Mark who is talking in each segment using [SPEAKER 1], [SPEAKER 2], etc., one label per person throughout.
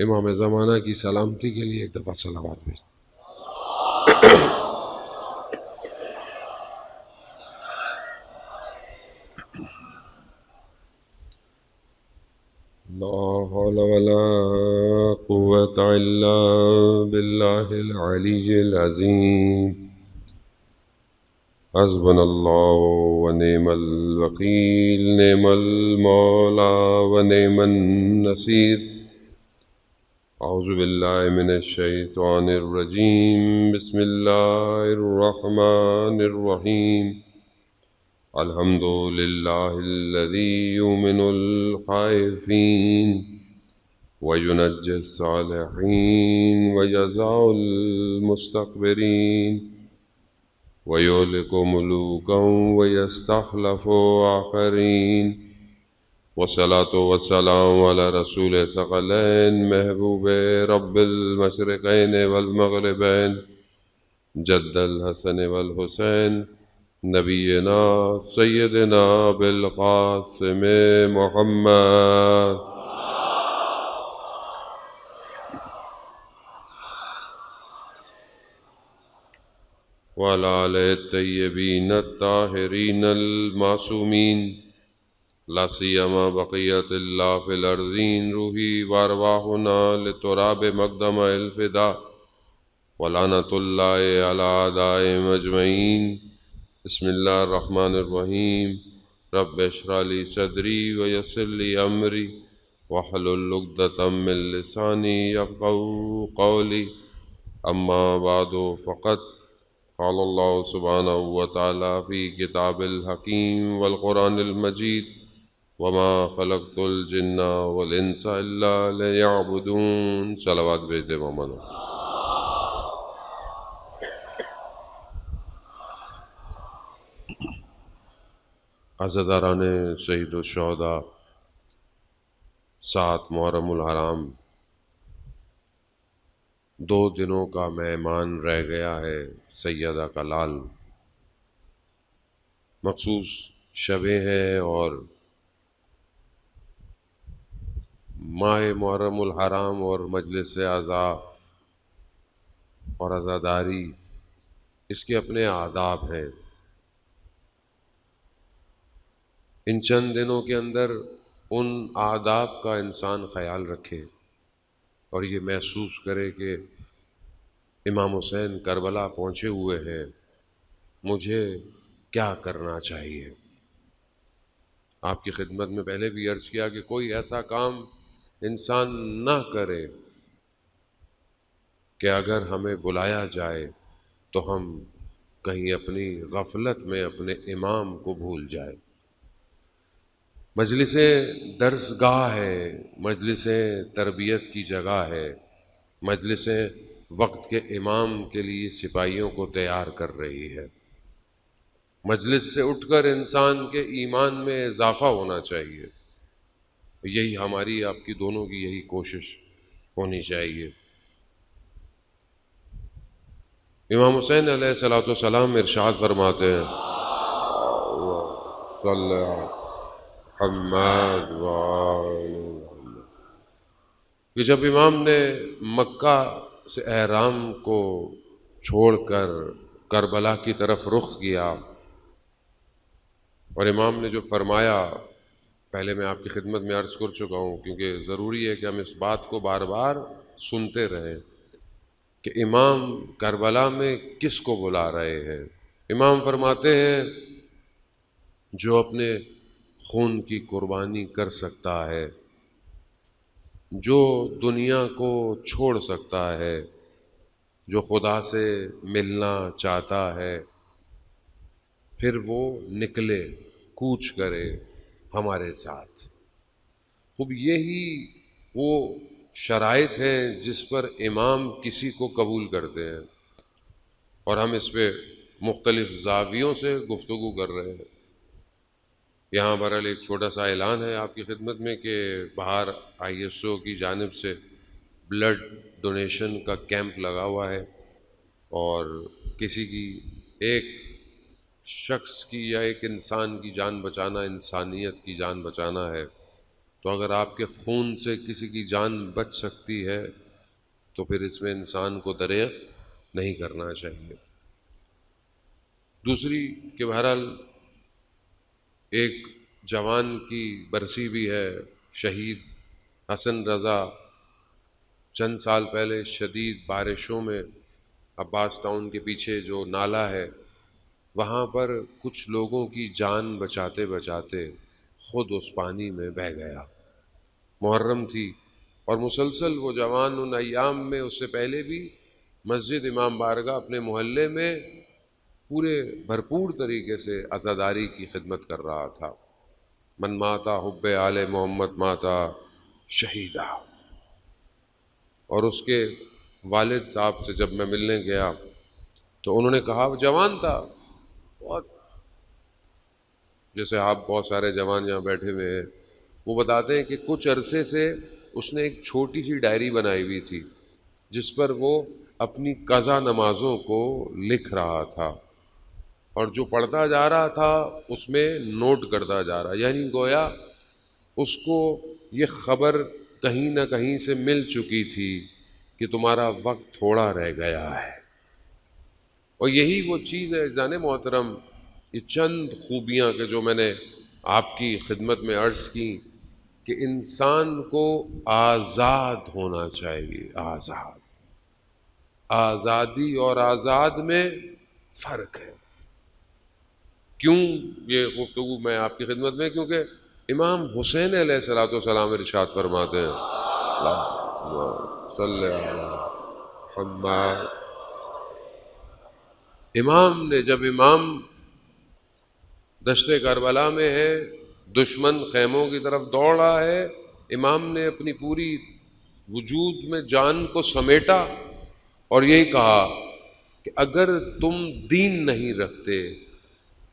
[SPEAKER 1] امام زمانہ کی سلامتی کے لیے ایک دفعہ صلوات بھیج دیں۔ لا حول ولا قوة إلا بالله العلي العظيم حسبنا الله ونعم الوكيل نعم المولى ونعم النصير أعوذ بالله من الشيطان الرجيم بسم الله الرحمن الرحيم الحمد لله الذي يؤمن الخائفين وينجي الصالحين ويجزاء المستكبرين ويهلك ملوكا ويستخلف آخرين والصلاة والسلام على رسول الثقلين محبوب رب المشرقين والمغربين جد الحسن والحسين نبينا سيدنا بالقاسم محمد وعلى آله الطيبين الطاهرين المعصومين لا سيما بقية الله في الأرضين روحي وأرواحنا لتراب مقدم الفداء ولعنة الله على أعدائهم أجمعين بسم الله الرحمن الرحيم رب اشرح لي صدري ويسر لي أمري واحلل عقدة من لساني يفقهوا قولي أما بعد فقد قال الله سبحانه وتعالى في كتاب الحكيم والقرآن المجيد وما خلقت الجن والانس الا ليعبدون صلوات بھیج دے مولانا۔ عزاداران شہید الشہداء، 7 محرم الحرام 2 دنوں کا مہمان رہ گیا ہے سیدہ کا لال۔ مخصوص شبیں ہیں اور ماہ محرم الحرام اور مجلس عزا اور عزاداری اس کے اپنے آداب ہیں۔ ان چند دنوں کے اندر ان آداب کا انسان خیال رکھے اور یہ محسوس کرے کہ امام حسین کربلا پہنچے ہوئے ہیں، مجھے کیا کرنا چاہیے۔ آپ کی خدمت میں پہلے بھی عرض کیا کہ کوئی ایسا کام انسان نہ کرے کہ اگر ہمیں بلایا جائے تو ہم کہیں اپنی غفلت میں اپنے امام کو بھول جائے۔ مجلس درس گاہ ہے، مجلس تربیت کی جگہ ہے، مجلس وقت کے امام کے لیے سپاہیوں کو تیار کر رہی ہے۔ مجلس سے اٹھ کر انسان کے ایمان میں اضافہ ہونا چاہیے۔ یہی ہماری آپ کی دونوں کی یہی کوشش ہونی چاہیے۔ امام حسین علیہ الصلوۃ والسلام ارشاد فرماتے ہیں صلی محمد کہ جب امام نے مکہ سے احرام کو چھوڑ کر کربلا کی طرف رخ کیا اور امام نے جو فرمایا، پہلے میں آپ کی خدمت میں عرض کر چکا ہوں کیونکہ ضروری ہے کہ ہم اس بات کو بار بار سنتے رہیں کہ امام کربلا میں کس کو بلا رہے ہیں۔ امام فرماتے ہیں جو اپنے خون کی قربانی کر سکتا ہے، جو دنیا کو چھوڑ سکتا ہے، جو خدا سے ملنا چاہتا ہے، پھر وہ نکلے، کوچ کرے ہمارے ساتھ۔ خوب یہی وہ شرائط ہیں جس پر امام کسی کو قبول کرتے ہیں، اور ہم اس پہ مختلف زاویوں سے گفتگو کر رہے ہیں۔ یہاں بہرحال ایک چھوٹا سا اعلان ہے آپ کی خدمت میں کہ باہر ISO کی جانب سے بلڈ ڈونیشن کا کیمپ لگا ہوا ہے، اور کسی کی ایک شخص کی یا ایک انسان کی جان بچانا انسانیت کی جان بچانا ہے، تو اگر آپ کے خون سے کسی کی جان بچ سکتی ہے تو پھر اس میں انسان کو دریغ نہیں کرنا چاہیے۔ دوسری کہ بہرحال ایک جوان کی برسی بھی ہے، شہید حسن رضا، چند سال پہلے شدید بارشوں میں عباس ٹاؤن کے پیچھے جو نالہ ہے وہاں پر کچھ لوگوں کی جان بچاتے بچاتے خود اس پانی میں بہہ گیا۔ محرم تھی اور مسلسل وہ جوان ان ایام میں، اس سے پہلے بھی مسجد امام بارگاہ اپنے محلے میں پورے بھرپور طریقے سے عزاداری کی خدمت کر رہا تھا۔ من ماتا حب آل محمد ماتا شہیدہ۔ اور اس کے والد صاحب سے جب میں ملنے گیا تو انہوں نے کہا، وہ جوان تھا بہت، جیسے آپ بہت سارے جوان یہاں بیٹھے ہوئے ہیں، وہ بتاتے ہیں کہ کچھ عرصے سے اس نے ایک چھوٹی سی ڈائری بنائی ہوئی تھی جس پر وہ اپنی قضا نمازوں کو لکھ رہا تھا، اور جو پڑھتا جا رہا تھا اس میں نوٹ کرتا جا رہا، یعنی گویا اس کو یہ خبر کہیں نہ کہیں سے مل چکی تھی کہ تمہارا وقت تھوڑا رہ گیا ہے۔ اور یہی وہ چیز ہے عزیزان محترم، یہ چند خوبیاں کہ جو میں نے آپ کی خدمت میں عرض کی کہ انسان کو آزاد ہونا چاہیے۔ آزادی اور آزاد میں فرق ہے۔ کیوں یہ گفتگو میں آپ کی خدمت میں؟ کیونکہ امام حسین علیہ الصلوۃ والسلام ارشاد فرماتے ہیں، اللہم صلی علی محمد، امام نے جب امام دشت کربلا میں ہے، دشمن خیموں کی طرف دوڑ رہا ہے، امام نے اپنی پوری وجود میں جان کو سمیٹا اور یہی کہا کہ اگر تم دین نہیں رکھتے،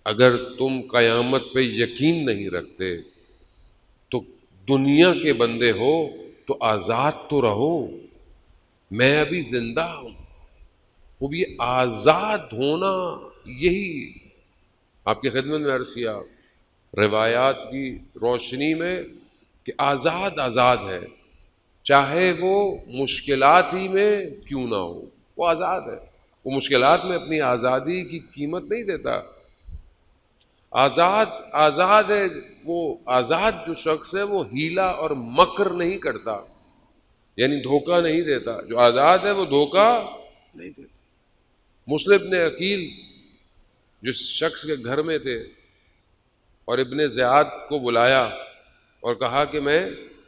[SPEAKER 1] اگر تم قیامت پہ یقین نہیں رکھتے تو دنیا کے بندے ہو تو آزاد تو رہو، میں ابھی زندہ ہوں۔ خوب یہ آزاد ہونا، یہی آپ کی خدمت میں عرض کیا روایات کی روشنی میں کہ آزاد آزاد ہے، چاہے وہ مشکلات ہی میں کیوں نہ ہو، وہ آزاد ہے۔ وہ مشکلات میں اپنی آزادی کی قیمت نہیں دیتا۔ آزاد ہے وہ، آزاد جو شخص ہے وہ ہیلا اور مکر نہیں کرتا، یعنی دھوکہ نہیں دیتا۔ جو آزاد ہے وہ دھوکہ نہیں دیتا۔ مسلم نے عقیل جس شخص کے گھر میں تھے اور ابن زیاد کو بلایا اور کہا کہ میں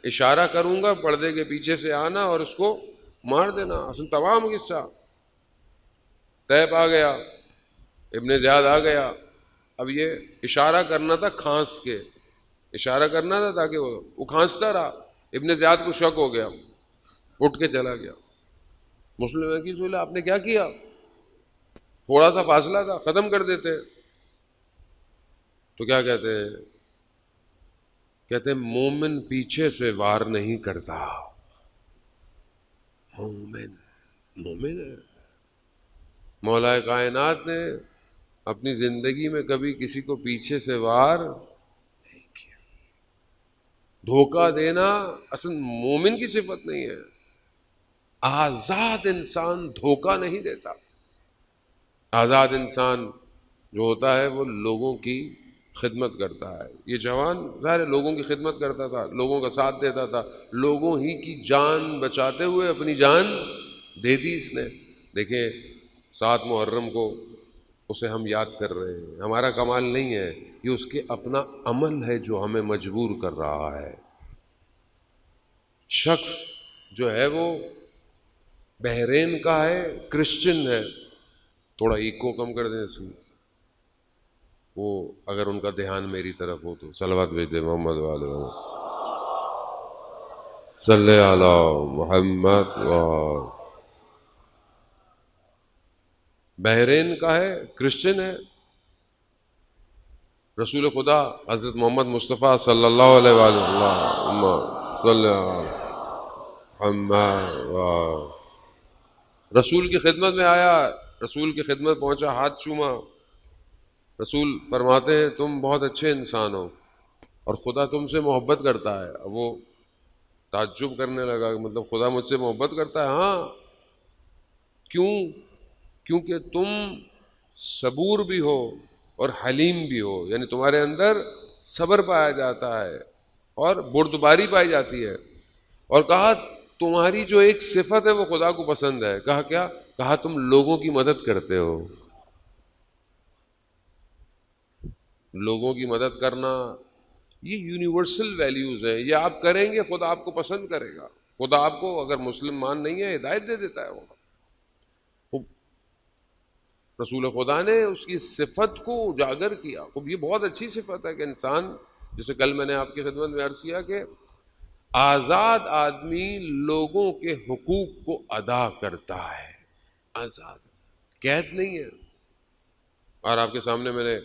[SPEAKER 1] اشارہ کروں گا، پردے کے پیچھے سے آنا اور اس کو مار دینا۔ اصل تمام قصہ طیب آ گیا، ابن زیاد آ گیا، اب یہ اشارہ کرنا تھا، کھانس کے اشارہ کرنا تھا تاکہ وہ کھانستا رہا۔ ابن زیاد کو شک ہو گیا، اٹھ کے چلا گیا۔ مسلم نے کی سولا، آپ نے کیا کیا؟ تھوڑا سا فاصلہ تھا، ختم کر دیتے۔ تو کیا کہتے ہیں؟ کہتے ہیں مومن پیچھے سے وار نہیں کرتا۔ مومن ہے۔ مولا کائنات نے اپنی زندگی میں کبھی کسی کو پیچھے سے وار نہیں کیا۔ دھوکہ دینا اصل مومن کی صفت نہیں ہے۔ آزاد انسان دھوکہ نہیں دیتا۔ آزاد انسان جو ہوتا ہے وہ لوگوں کی خدمت کرتا ہے۔ یہ جوان ظاہر لوگوں کی خدمت کرتا تھا، لوگوں کا ساتھ دیتا تھا، لوگوں ہی کی جان بچاتے ہوئے اپنی جان دے دی اس نے۔ دیکھیں 7 محرم کو اسے ہم یاد کر رہے ہیں، ہمارا کمال نہیں ہے، یہ اس کے اپنا عمل ہے جو ہمیں مجبور کر رہا ہے۔ شخص جو ہے وہ بحرین کا ہے، کرسچن ہے، تھوڑا ایکو کم کر دیں اس میں، وہ اگر ان کا دھیان میری طرف ہو تو صلوات بھیج دیں محمد والے صلی علی محمد۔ بحرین کا ہے، کرسچن ہے، رسول خدا حضرت محمد مصطفیٰ صلی اللہ علیہ وسلم صلی محمد رسول کی خدمت میں آیا، رسول کی خدمت پہنچا، ہاتھ چوما۔ رسول فرماتے ہیں تم بہت اچھے انسان ہو اور خدا تم سے محبت کرتا ہے. اب وہ تعجب کرنے لگا کہ مطلب خدا مجھ سے محبت کرتا ہے؟ ہاں. کیوں؟ کیونکہ تم صبور بھی ہو اور حلیم بھی ہو، یعنی تمہارے اندر صبر پایا جاتا ہے اور بردباری پائی جاتی ہے. اور کہا تمہاری جو ایک صفت ہے وہ خدا کو پسند ہے. کہا کیا؟ کہا تم لوگوں کی مدد کرتے ہو. لوگوں کی مدد کرنا یہ یونیورسل ویلیوز ہیں، یہ آپ کریں گے خدا آپ کو پسند کرے گا. خدا آپ کو اگر مسلمان نہیں ہے ہدایت دے دیتا ہے. وہ رسول خدا نے اس کی صفت کو اجاگر کیا. یہ بہت اچھی صفت ہے کہ انسان، جیسے کل میں نے آپ کی خدمت میں عرض کیا کہ آزاد آدمی لوگوں کے حقوق کو ادا کرتا ہے. آزاد، قید نہیں ہے. اور آپ کے سامنے میں نے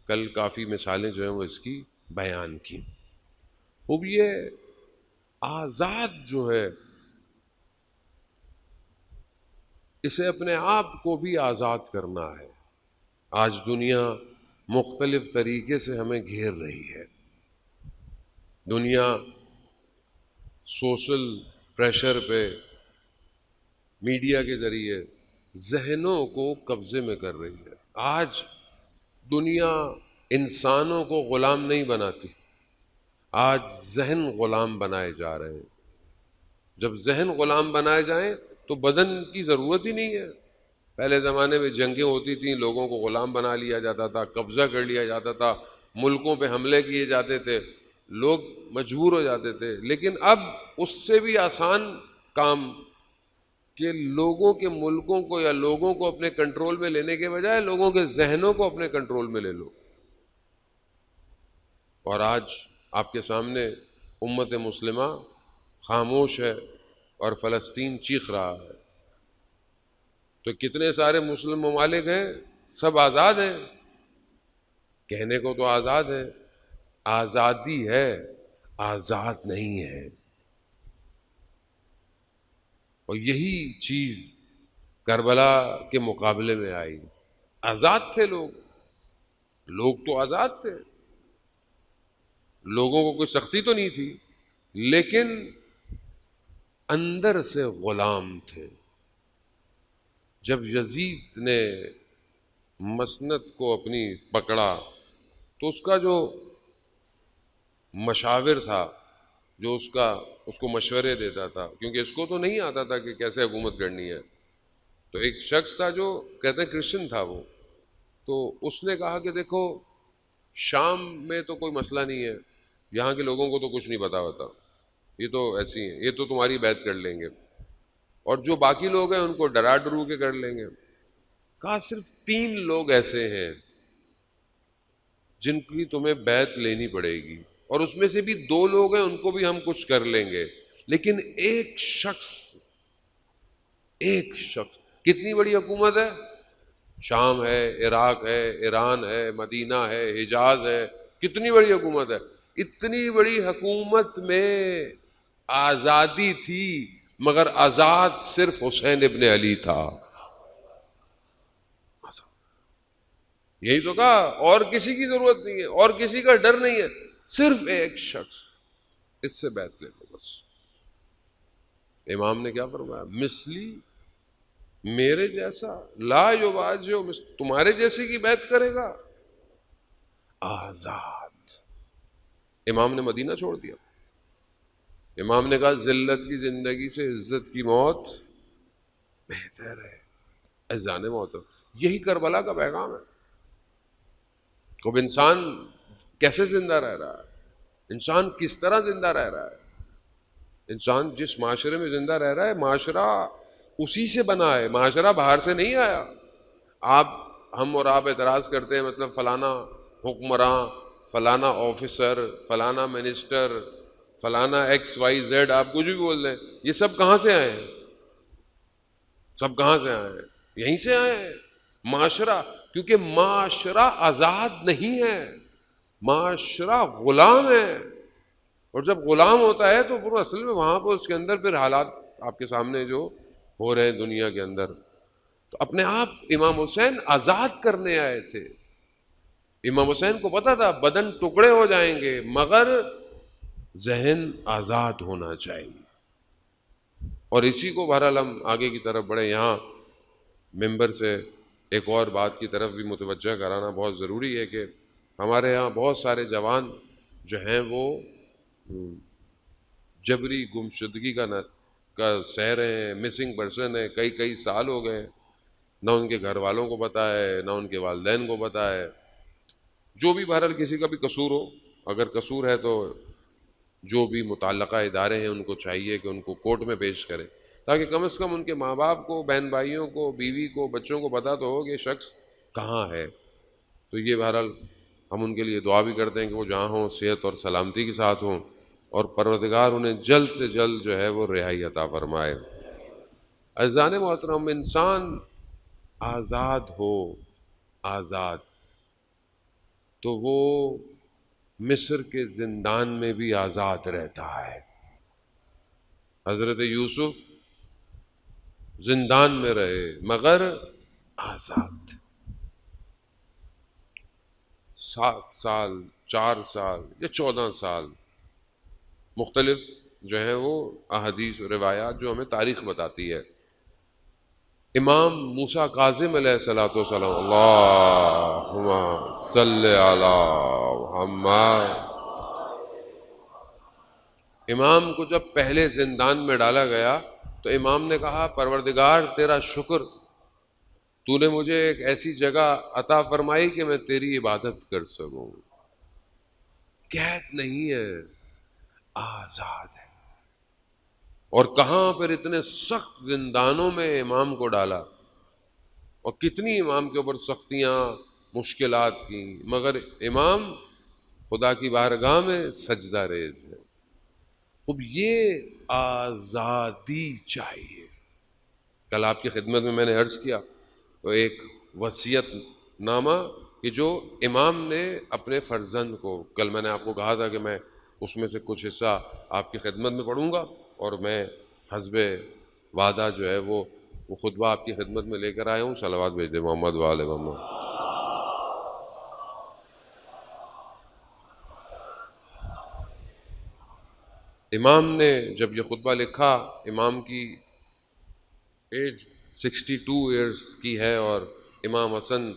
[SPEAKER 1] کل کافی مثالیں جو ہیں وہ اس کی بیان کی. اب یہ آزاد جو ہے اسے اپنے آپ کو بھی آزاد کرنا ہے. آج دنیا مختلف طریقے سے ہمیں گھیر رہی ہے. دنیا سوشل پریشر پہ میڈیا کے ذریعے ذہنوں کو قبضے میں کر رہی ہے. آج دنیا انسانوں کو غلام نہیں بناتی، آج ذہن غلام بنائے جا رہے ہیں. جب ذہن غلام بنائے جائیں تو بدن کی ضرورت ہی نہیں ہے. پہلے زمانے میں جنگیں ہوتی تھیں، لوگوں کو غلام بنا لیا جاتا تھا، قبضہ کر لیا جاتا تھا، ملکوں پہ حملے کیے جاتے تھے، لوگ مجبور ہو جاتے تھے. لیکن اب اس سے بھی آسان کام کہ لوگوں کے ملکوں کو یا لوگوں کو اپنے کنٹرول میں لینے کے بجائے لوگوں کے ذہنوں کو اپنے کنٹرول میں لے لو. اور آج آپ کے سامنے امت مسلمہ خاموش ہے اور فلسطین چیخ رہا ہے. تو کتنے سارے مسلم ممالک ہیں، سب آزاد ہیں. کہنے کو تو آزاد ہے، آزادی ہے، آزاد نہیں ہے. اور یہی چیز کربلا کے مقابلے میں آئی. آزاد تھے لوگ، لوگ تو آزاد تھے، لوگوں کو کوئی سختی تو نہیں تھی، لیکن اندر سے غلام تھے. جب یزید نے مسند کو اپنی پکڑا تو اس کا جو مشاور تھا، جو اس کو مشورے دیتا تھا، کیونکہ اس کو تو نہیں آتا تھا کہ کیسے حکومت کرنی ہے، تو ایک شخص تھا جو کہتے ہیں کرسچن تھا وہ. تو اس نے کہا کہ دیکھو شام میں تو کوئی مسئلہ نہیں ہے، یہاں کے لوگوں کو تو کچھ نہیں پتا ہوتا، یہ تو ایسی ہیں، یہ تو تمہاری بیعت کر لیں گے، اور جو باقی لوگ ہیں ان کو ڈرا ڈرو کے کر لیں گے. کہا صرف 3 لوگ ایسے ہیں جن کی تمہیں بیعت لینی پڑے گی، اور اس میں سے بھی 2 لوگ ہیں ان کو بھی ہم کچھ کر لیں گے، لیکن ایک شخص کتنی بڑی حکومت ہے، شام ہے، عراق ہے، ایران ہے، مدینہ ہے، حجاز ہے، کتنی بڑی حکومت ہے. اتنی بڑی حکومت میں آزادی تھی، مگر آزاد صرف حسین ابن علی تھا. یہی تو کہا، اور کسی کی ضرورت نہیں ہے، اور کسی کا ڈر نہیں ہے، صرف ایک شخص، اس سے بیعت لے لو بس. امام نے کیا فرمایا؟ مثلی، میرے جیسا، لا یواجہ، تمہارے جیسے کی بیعت کرے گا آزاد. امام نے مدینہ چھوڑ دیا. امام نے کہا ذلت کی زندگی سے عزت کی موت بہتر ہے. اذان موت، یہی کربلا کا پیغام ہے. اب انسان کیسے زندہ رہ رہا ہے، انسان کس طرح زندہ رہ رہا ہے. انسان جس معاشرے میں زندہ رہ رہا ہے، معاشرہ اسی سے بنا ہے، معاشرہ باہر سے نہیں آیا. ہم اور آپ اعتراض کرتے ہیں مطلب فلانا حکمراں، فلانا آفیسر، فلانا منسٹر، فلانا XYZ، آپ کچھ بھی بول دیں، یہ سب کہاں سے آئے ہیں؟ سب کہاں سے آئے ہیں؟ یہیں سے آئے ہیں. معاشرہ، کیونکہ معاشرہ آزاد نہیں ہے، معاشرہ غلام ہے. اور جب غلام ہوتا ہے تو پھر اصل میں وہاں پر اس کے اندر پھر حالات آپ کے سامنے جو ہو رہے ہیں دنیا کے اندر. تو اپنے آپ امام حسین آزاد کرنے آئے تھے. امام حسین کو پتا تھا بدن ٹکڑے ہو جائیں گے مگر ذہن آزاد ہونا چاہیے، اور اسی کو بہرحال ہم آگے کی طرف بڑھے۔ یہاں ممبر سے ایک اور بات کی طرف بھی متوجہ کرانا بہت ضروری ہے کہ ہمارے یہاں بہت سارے جوان جو ہیں وہ جبری گمشدگی کا سہ رہے ہیں، مسنگ پرسن ہے، کئی سال ہو گئے، نہ ان کے گھر والوں کو پتہ ہے نہ ان کے والدین کو پتہ ہے۔ جو بھی بہرحال کسی کا بھی قصور ہو، اگر قصور ہے تو جو بھی متعلقہ ادارے ہیں ان کو چاہیے کہ ان کو کورٹ میں پیش کریں، تاکہ کم از کم ان کے ماں باپ کو، بہن بھائیوں کو، بیوی کو، بچوں کو پتہ تو ہو کہ شخص کہاں ہے۔ تو یہ بہرحال ہم ان کے لیے دعا بھی کرتے ہیں کہ وہ جہاں ہوں صحت اور سلامتی کے ساتھ ہوں، اور پروردگار انہیں جلد سے جلد جو ہے وہ رہائی عطا فرمائے۔ عزیزان محترم، انسان آزاد ہو، آزاد، تو وہ مصر کے زندان میں بھی آزاد رہتا ہے۔ حضرت یوسف زندان میں رہے مگر آزاد، 7 سال، 4 سال یا 14 سال، مختلف جو ہیں وہ احادیث و روایات جو ہمیں تاریخ بتاتی ہے۔ امام موسیٰ کاظم علیہ الصلوۃ والسلام، اللہم صلی علی محمد، امام کو جب پہلے زندان میں ڈالا گیا تو امام نے کہا پروردگار تیرا شکر، تو نے مجھے ایک ایسی جگہ عطا فرمائی کہ میں تیری عبادت کر سکوں۔ قید نہیں ہے، آزاد ہے۔ اور کہاں پھر اتنے سخت زندانوں میں امام کو ڈالا، اور کتنی امام کے اوپر سختیاں، مشکلات کی، مگر امام خدا کی بارگاہ میں سجدہ ریز ہے۔ اب یہ آزادی چاہیے۔ کل آپ کی خدمت میں نے عرض کیا تو ایک وصیت نامہ کہ جو امام نے اپنے فرزند کو، کل میں نے آپ کو کہا تھا کہ میں اس میں سے کچھ حصہ آپ کی خدمت میں پڑھوں گا، اور میں حسب وعدہ جو ہے وہ خطبہ آپ کی خدمت میں لے کر آیا ہوں۔ صلوات بھیج دے محمد و آل محمد۔ امام نے جب یہ خطبہ لکھا، امام کی ایج 62 ایئرز کی ہے، اور امام حسن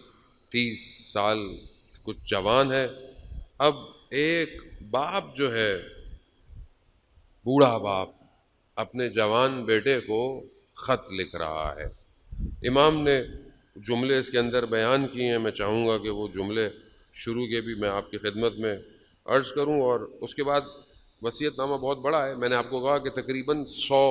[SPEAKER 1] 30 سال کچھ جوان ہے۔ اب ایک باپ جو ہے، بوڑھا باپ، اپنے جوان بیٹے کو خط لکھ رہا ہے۔ امام نے جملے اس کے اندر بیان کیے ہیں، میں چاہوں گا کہ وہ جملے شروع کے بھی میں آپ کی خدمت میں عرض کروں، اور اس کے بعد وصیت نامہ بہت بڑا ہے۔ میں نے آپ کو کہا کہ تقریباً 100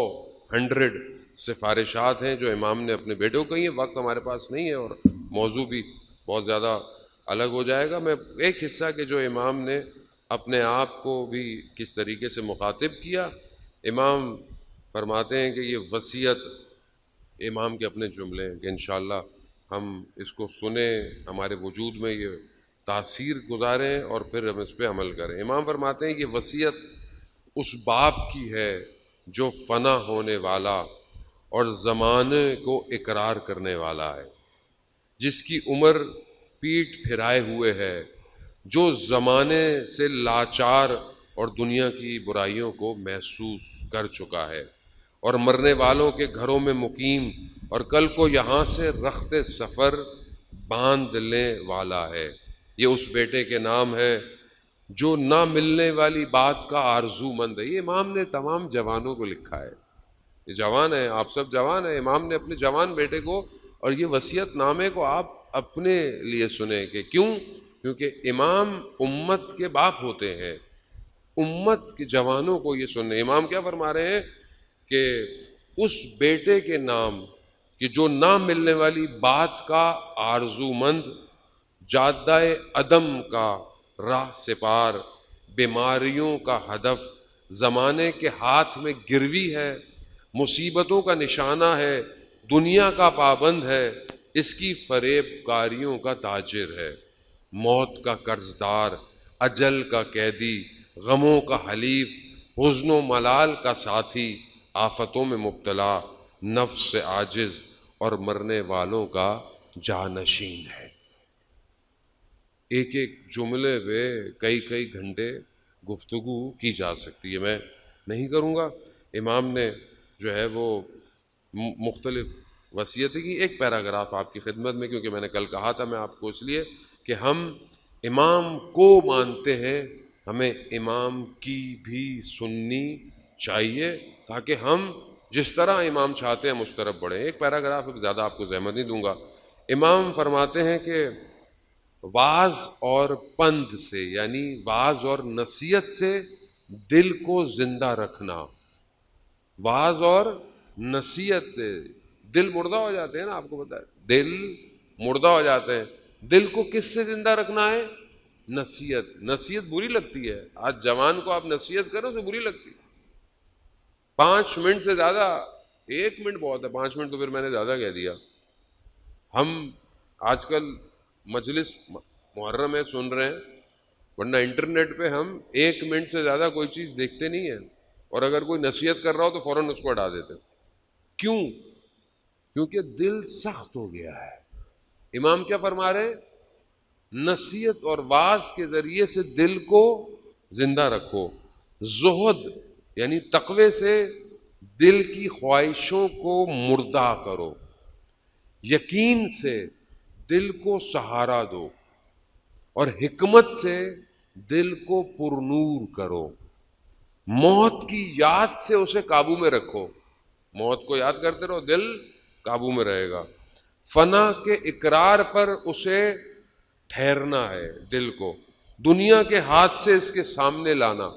[SPEAKER 1] سفارشات ہیں جو امام نے اپنے بیٹے کو کہی ہیں۔ وقت ہمارے پاس نہیں ہے اور موضوع بھی بہت زیادہ الگ ہو جائے گا۔ میں ایک حصہ کہ جو امام نے اپنے آپ کو بھی کس طریقے سے مخاطب کیا، امام فرماتے ہیں کہ یہ وصیت امام کے اپنے جملے ہیں کہ انشاءاللہ ہم اس کو سنیں، ہمارے وجود میں یہ تاثیر گزاریں اور پھر ہم اس پہ عمل کریں۔ امام فرماتے ہیں کہ وصیت اس باپ کی ہے جو فنا ہونے والا اور زمانے کو اقرار کرنے والا ہے، جس کی عمر پیٹھ پھرائے ہوئے ہے، جو زمانے سے لاچار اور دنیا کی برائیوں کو محسوس کر چکا ہے، اور مرنے والوں کے گھروں میں مقیم، اور کل کو یہاں سے رخت سفر باندھنے والا ہے۔ یہ اس بیٹے کے نام ہے جو نہ ملنے والی بات کا آرزو مند ہے۔ یہ امام نے تمام جوانوں کو لکھا ہے۔ یہ جوان ہیں، آپ سب جوان ہیں، امام نے اپنے جوان بیٹے کو، اور یہ وصیت نامے کو آپ اپنے لیے سنیں کہ کیوں؟ کیونکہ امام امت کے باپ ہوتے ہیں، امت کے جوانوں کو یہ سننے۔ امام کیا فرما رہے ہیں کہ اس بیٹے کے نام کہ جو نہ ملنے والی بات کا آرزو مند، جادہ عدم کا راہ سپار، بیماریوں کا ہدف، زمانے کے ہاتھ میں گروی ہے، مصیبتوں کا نشانہ ہے، دنیا کا پابند ہے، اس کی فریب کاریوں کا تاجر ہے، موت کا قرضدار، اجل کا قیدی، غموں کا حلیف، حزن و ملال کا ساتھی، آفتوں میں مبتلا، نفس سے عاجز اور مرنے والوں کا جانشین ہے۔ ایک ایک جملے پہ کئی کئی گھنٹے گفتگو کی جا سکتی ہے، میں نہیں کروں گا۔ امام نے جو ہے وہ مختلف وصیتیں کی۔ ایک پیراگراف آپ کی خدمت میں، کیونکہ میں نے کل کہا تھا میں آپ کو، اس لیے کہ ہم امام کو مانتے ہیں، ہمیں امام کی بھی سننی چاہیے تاکہ ہم جس طرح امام چاہتے ہیں ہم اس طرف بڑھیں۔ ایک پیراگراف، زیادہ آپ کو زحمت نہیں دوں گا۔ امام فرماتے ہیں کہ وعظ اور پند سے، یعنی وعظ اور نصیحت سے دل کو زندہ رکھنا، وعظ اور نصیحت سے دل مردہ ہو جاتے ہیں نا، آپ کو پتا ہے دل مردہ ہو جاتے ہیں۔ دل کو کس سے زندہ رکھنا ہے؟ نصیحت۔ نصیحت بری لگتی ہے، آج جوان کو آپ نصیحت کرو تو بری لگتی ہے۔ 5 منٹ سے زیادہ، 1 منٹ بہت ہے، 5 منٹ تو پھر میں نے زیادہ کہہ دیا۔ ہم آج کل مجلس محرم میں سن رہے ہیں، ورنہ انٹرنیٹ پہ ہم 1 منٹ سے زیادہ کوئی چیز دیکھتے نہیں ہیں، اور اگر کوئی نصیحت کر رہا ہو تو فوراً اس کو ہٹا دیتے۔ کیوں؟ کیونکہ دل سخت ہو گیا ہے۔ امام کیا فرما رہے ہیں؟ نصیحت اور وعظ کے ذریعے سے دل کو زندہ رکھو۔ زہد یعنی تقوی سے دل کی خواہشوں کو مردہ کرو۔ یقین سے دل کو سہارا دو، اور حکمت سے دل کو پرنور کرو۔ موت کی یاد سے اسے قابو میں رکھو، موت کو یاد کرتے رہو، دل قابو میں رہے گا۔ فنا کے اقرار پر اسے ٹھہرنا ہے، دل کو دنیا کے ہاتھ سے اس کے سامنے لانا،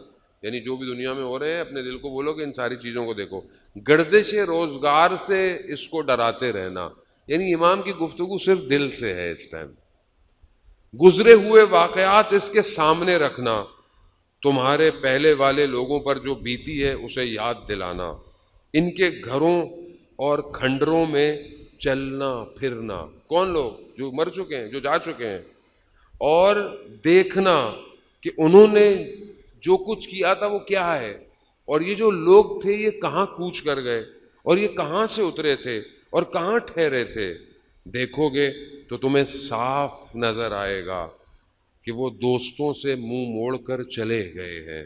[SPEAKER 1] یعنی جو بھی دنیا میں ہو رہے ہیں اپنے دل کو بولو کہ ان ساری چیزوں کو دیکھو۔ گردش روزگار سے اس کو ڈراتے رہنا، یعنی امام کی گفتگو صرف دل سے ہے اس ٹائم۔ گزرے ہوئے واقعات اس کے سامنے رکھنا، تمہارے پہلے والے لوگوں پر جو بیتی ہے اسے یاد دلانا، ان کے گھروں اور کھنڈروں میں چلنا پھرنا۔ کون لوگ؟ جو مر چکے ہیں، جو جا چکے ہیں، اور دیکھنا کہ انہوں نے جو کچھ کیا تھا وہ کیا ہے، اور یہ جو لوگ تھے یہ کہاں کوچ کر گئے، اور یہ کہاں سے اترے تھے اور کہاں ٹھہرے تھے۔ دیکھو گے تو تمہیں صاف نظر آئے گا کہ وہ دوستوں سے منہ موڑ کر چلے گئے ہیں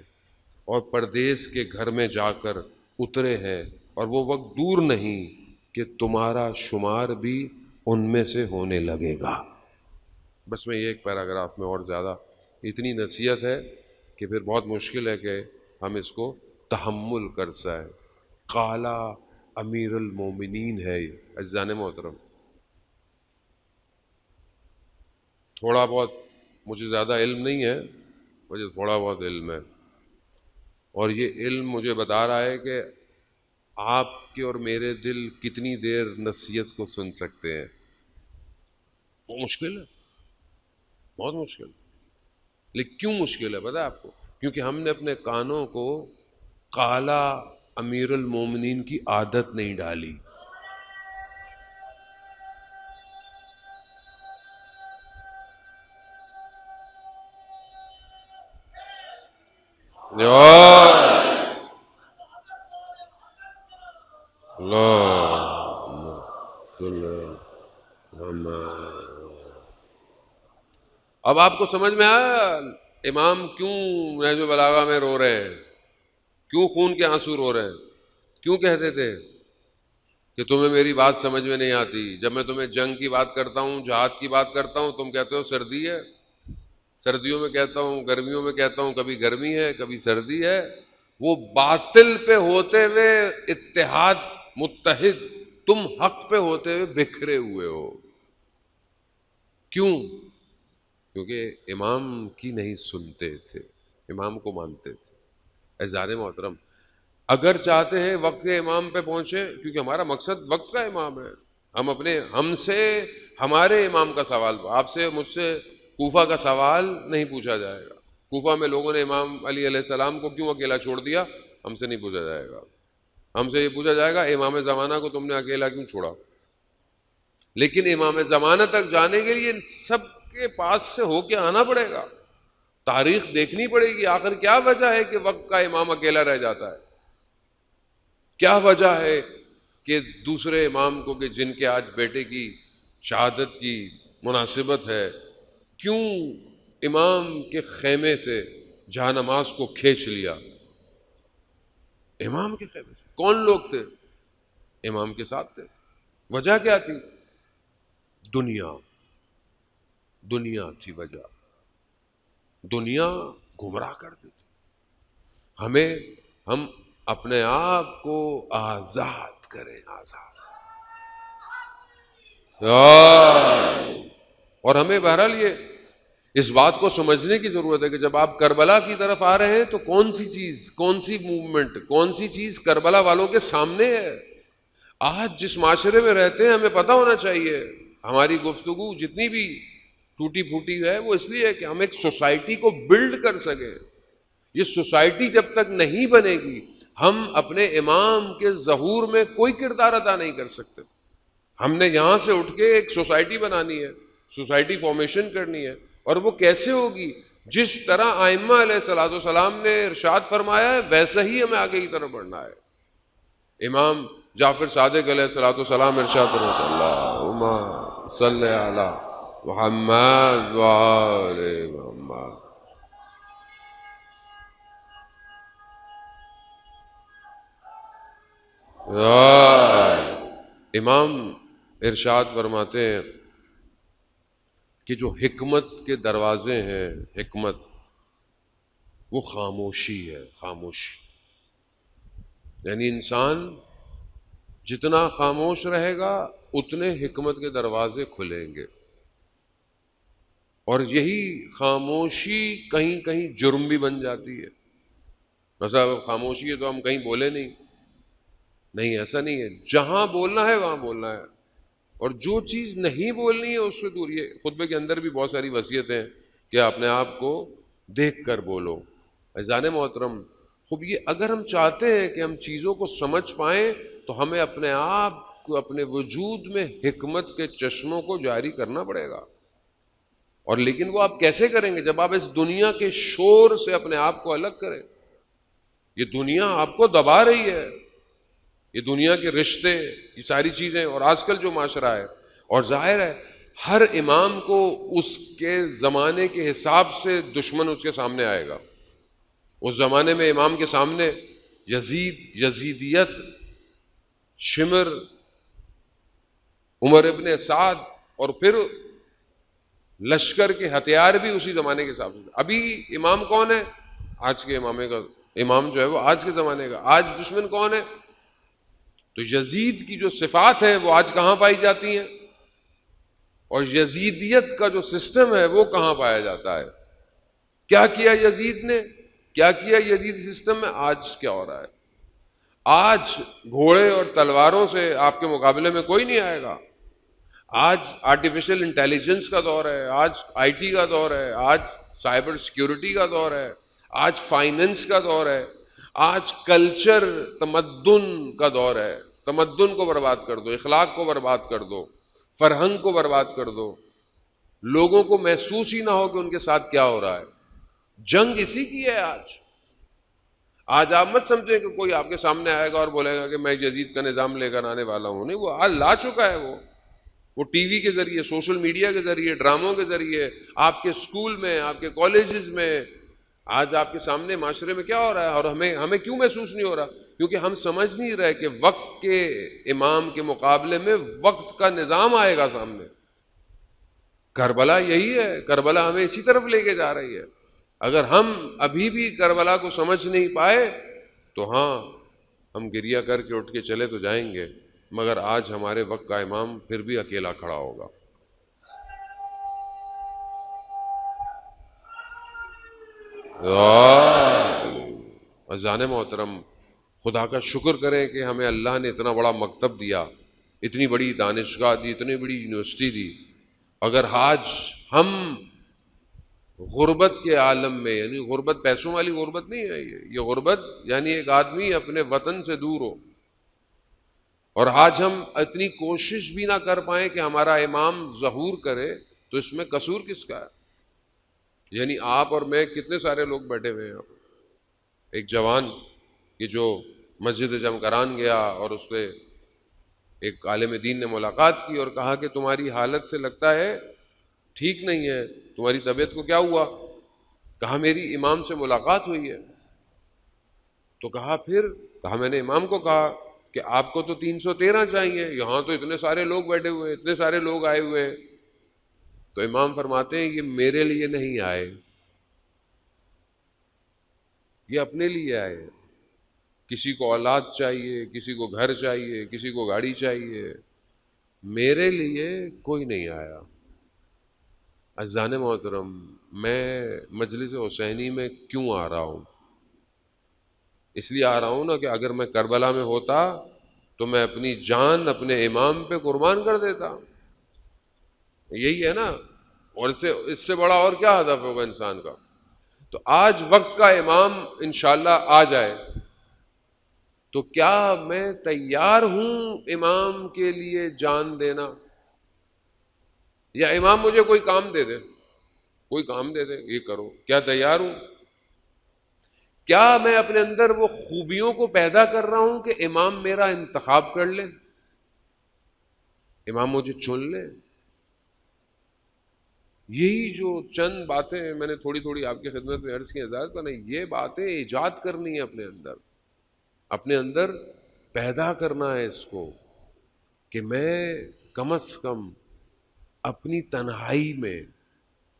[SPEAKER 1] اور پردیس کے گھر میں جا کر اترے ہیں، اور وہ وقت دور نہیں کہ تمہارا شمار بھی ان میں سے ہونے لگے گا۔ بس میں یہ ایک پیراگراف میں، اور زیادہ اتنی نصیحت ہے کہ پھر بہت مشکل ہے کہ ہم اس کو تحمل کر سائیں۔ قالا امیر المومنین ہے یہ، عزیزان محترم۔ تھوڑا بہت مجھے زیادہ علم نہیں ہے، مجھے تھوڑا بہت علم ہے، اور یہ علم مجھے بتا رہا ہے کہ آپ کے اور میرے دل کتنی دیر نصیحت کو سن سکتے ہیں۔ وہ مشکل ہے، بہت مشکل۔ لیکن کیوں مشکل ہے پتہ ہے آپ کو؟ کیونکہ ہم نے اپنے کانوں کو قالا امیر المومنین کی عادت نہیں ڈالی۔ اب آپ کو سمجھ میں آیا امام کیوں نہج البلاغہ میں رو رہے ہیں، کیوں خون کے آنسو رو رہے ہیں؟ کیوں کہتے تھے کہ تمہیں میری بات سمجھ میں نہیں آتی؟ جب میں تمہیں جنگ کی بات کرتا ہوں، جہاد کی بات کرتا ہوں، تم کہتے ہو سردی ہے، سردیوں میں کہتا ہوں، گرمیوں میں کہتا ہوں، کبھی گرمی ہے کبھی سردی ہے۔ وہ باطل پہ ہوتے ہوئے اتحاد متحد، تم حق پہ ہوتے ہوئے بکھرے ہوئے ہو۔ کیوں؟ کیونکہ امام کی نہیں سنتے تھے، امام کو مانتے تھے۔ عزیزان محترم، اگر چاہتے ہیں وقت کے امام پہ پہنچے، کیونکہ ہمارا مقصد وقت کا امام ہے، ہم سے ہمارے امام کا سوال، آپ سے مجھ سے کوفہ کا سوال نہیں پوچھا جائے گا۔ کوفہ میں لوگوں نے امام علی علیہ السلام کو کیوں اکیلا چھوڑ دیا، ہم سے نہیں پوچھا جائے گا۔ ہم سے یہ پوچھا جائے گا امام زمانہ کو تم نے اکیلا کیوں چھوڑا۔ لیکن امام زمانہ تک جانے کے لیے سب کے پاس سے ہو کے آنا پڑے گا، تاریخ دیکھنی پڑے گی، آخر کیا وجہ ہے کہ وقت کا امام اکیلا رہ جاتا ہے؟ کیا وجہ ہے کہ دوسرے امام کو، کہ جن کے آج بیٹے کی شہادت کی مناسبت ہے، کیوں امام کے خیمے سے جہاں نماز کو کھینچ لیا. امام کے خیمے سے کون لوگ تھے؟ امام کے ساتھ تھے. وجہ کیا تھی؟ دنیا تھی وجہ. دنیا گمراہ کر دیتی ہم اپنے آپ کو آزاد کریں. آزاد. اور ہمیں بہرحال یہ اس بات کو سمجھنے کی ضرورت ہے کہ جب آپ کربلا کی طرف آ رہے ہیں تو کون سی چیز، کون سی موومنٹ، کون سی چیز کربلا والوں کے سامنے ہے. آج جس معاشرے میں رہتے ہیں ہمیں پتہ ہونا چاہیے. ہماری گفتگو جتنی بھی ٹوٹی پھوٹی ہے وہ اس لیے ہے کہ ہم ایک سوسائٹی کو بلڈ کر سکیں. یہ سوسائٹی جب تک نہیں بنے گی ہم اپنے امام کے ظہور میں کوئی کردار ادا نہیں کر سکتے. ہم نے یہاں سے اٹھ کے ایک سوسائٹی بنانی ہے، سوسائٹی فارمیشن کرنی ہے. اور وہ کیسے ہوگی؟ جس طرح ائمہ علیہ الصلوۃ والسلام نے ارشاد فرمایا ہے ویسا ہی ہمیں آگے کی طرف بڑھنا ہے. امام جعفر صادق علیہ الصلوۃ والسلام ارشاد فرماتے ہیں اللہم صلی علی محمد وآل محمد. امام ارشاد فرماتے ہیں کہ جو حکمت کے دروازے ہیں، حکمت وہ خاموشی ہے. خاموشی یعنی انسان جتنا خاموش رہے گا اتنے حکمت کے دروازے کھلیں گے. اور یہی خاموشی کہیں کہیں جرم بھی بن جاتی ہے. مثلا خاموشی ہے تو ہم کہیں بولے نہیں، ایسا نہیں ہے. جہاں بولنا ہے وہاں بولنا ہے، اور جو چیز نہیں بولنی ہے اس سے دور. یہ خطبے کے اندر بھی بہت ساری وصیتیں ہیں کہ اپنے آپ کو دیکھ کر بولو. عزیزان محترم، خوب یہ اگر ہم چاہتے ہیں کہ ہم چیزوں کو سمجھ پائیں تو ہمیں اپنے آپ کو، اپنے وجود میں حکمت کے چشموں کو جاری کرنا پڑے گا. اور لیکن وہ آپ کیسے کریں گے؟ جب آپ اس دنیا کے شور سے اپنے آپ کو الگ کریں. یہ دنیا آپ کو دبا رہی ہے، یہ دنیا کے رشتے، یہ ساری چیزیں، اور آج کل جو معاشرہ ہے. اور ظاہر ہے ہر امام کو اس کے زمانے کے حساب سے دشمن اس کے سامنے آئے گا. اس زمانے میں امام کے سامنے یزیدیت، شمر، عمر ابن سعد، اور پھر لشکر کے ہتھیار بھی اسی زمانے کے حساب سے. ابھی امام کون ہے؟ آج کے امام جو ہے وہ آج کے زمانے کا. آج دشمن کون ہے؟ تو یزید کی جو صفات ہیں وہ آج کہاں پائی جاتی ہیں، اور یزیدیت کا جو سسٹم ہے وہ کہاں پایا جاتا ہے؟ کیا کیا یزید نے، کیا کیا یزید سسٹم میں؟ آج کیا ہو رہا ہے؟ آج گھوڑے اور تلواروں سے آپ کے مقابلے میں کوئی نہیں آئے گا. آج آرٹیفیشل انٹیلیجنس کا دور ہے، آج آئی ٹی کا دور ہے، آج سائبر سیکیورٹی کا دور ہے، آج فائننس کا دور ہے، آج کلچر، تمدن کا دور ہے. تمدن کو برباد کر دو، اخلاق کو برباد کر دو، فرہنگ کو برباد کر دو، لوگوں کو محسوس ہی نہ ہو کہ ان کے ساتھ کیا ہو رہا ہے. جنگ اسی کی ہے آج آپ مت سمجھیں کہ کوئی آپ کے سامنے آئے گا اور بولے گا کہ میں یزید کا نظام لے کر آنے والا ہوں. نہیں، وہ آج لا چکا ہے. وہ ٹی وی کے ذریعے، سوشل میڈیا کے ذریعے، ڈراموں کے ذریعے، آپ کے اسکول میں، آپ کے کالجز میں، آج آپ کے سامنے معاشرے میں کیا ہو رہا ہے. اور ہمیں کیوں محسوس نہیں ہو رہا؟ کیونکہ ہم سمجھ نہیں رہے کہ وقت کے امام کے مقابلے میں وقت کا نظام آئے گا سامنے. کربلا یہی ہے، کربلا ہمیں اسی طرف لے کے جا رہی ہے. اگر ہم ابھی بھی کربلا کو سمجھ نہیں پائے تو ہاں، ہم گریہ کر کے اٹھ کے چلے تو جائیں گے، مگر آج ہمارے وقت کا امام پھر بھی اکیلا کھڑا ہوگا. عزیزان محترم، خدا کا شکر کریں کہ ہمیں اللہ نے اتنا بڑا مکتب دیا، اتنی بڑی دانشگاہ دی، اتنی بڑی یونیورسٹی دی. اگر آج ہم غربت کے عالم میں، یعنی غربت پیسوں والی غربت نہیں ہے، یہ غربت یعنی ایک آدمی اپنے وطن سے دور ہو، اور آج ہم اتنی کوشش بھی نہ کر پائیں کہ ہمارا امام ظہور کرے، تو اس میں قصور کس کا ہے؟ یعنی آپ اور میں، کتنے سارے لوگ بیٹھے ہوئے ہیں. ایک جوان کہ جو مسجد جمکران گیا اور اس سے ایک عالم دین نے ملاقات کی اور کہا کہ تمہاری حالت سے لگتا ہے ٹھیک نہیں ہے، تمہاری طبیعت کو کیا ہوا؟ کہا میری امام سے ملاقات ہوئی ہے۔ تو کہا پھر؟ کہا میں نے امام کو کہا کہ آپ کو تو 313 چاہیے، یہاں تو اتنے سارے لوگ بیٹھے ہوئے ہیں، اتنے سارے لوگ آئے ہوئے ہیں۔ تو امام فرماتے ہیں یہ میرے لیے نہیں آئے، یہ اپنے لیے آئے ہیں۔ کسی کو اولاد چاہیے، کسی کو گھر چاہیے، کسی کو گاڑی چاہیے، میرے لیے کوئی نہیں آیا۔ عزیزان محترم، میں مجلس حسینی میں کیوں آ رہا ہوں؟ اس لیے آ رہا ہوں نا کہ اگر میں کربلا میں ہوتا تو میں اپنی جان اپنے امام پہ قربان کر دیتا۔ یہی ہے نا، اور اس سے بڑا اور کیا ہدف ہوگا انسان کا؟ تو آج وقت کا امام انشاءاللہ آ جائے تو کیا میں تیار ہوں امام کے لیے جان دینا؟ یا امام مجھے کوئی کام دے دے، کوئی کام دے دے یہ کرو، کیا تیار ہوں؟ کیا میں اپنے اندر وہ خوبیوں کو پیدا کر رہا ہوں کہ امام میرا انتخاب کر لے، امام مجھے چن لے؟ یہی جو چند باتیں میں نے تھوڑی تھوڑی آپ کی خدمت میں عرض کی، حضرت تو نہیں، یہ باتیں ایجاد کرنی ہے اپنے اندر، اپنے اندر پیدا کرنا ہے اس کو کہ میں کم از کم اپنی تنہائی میں،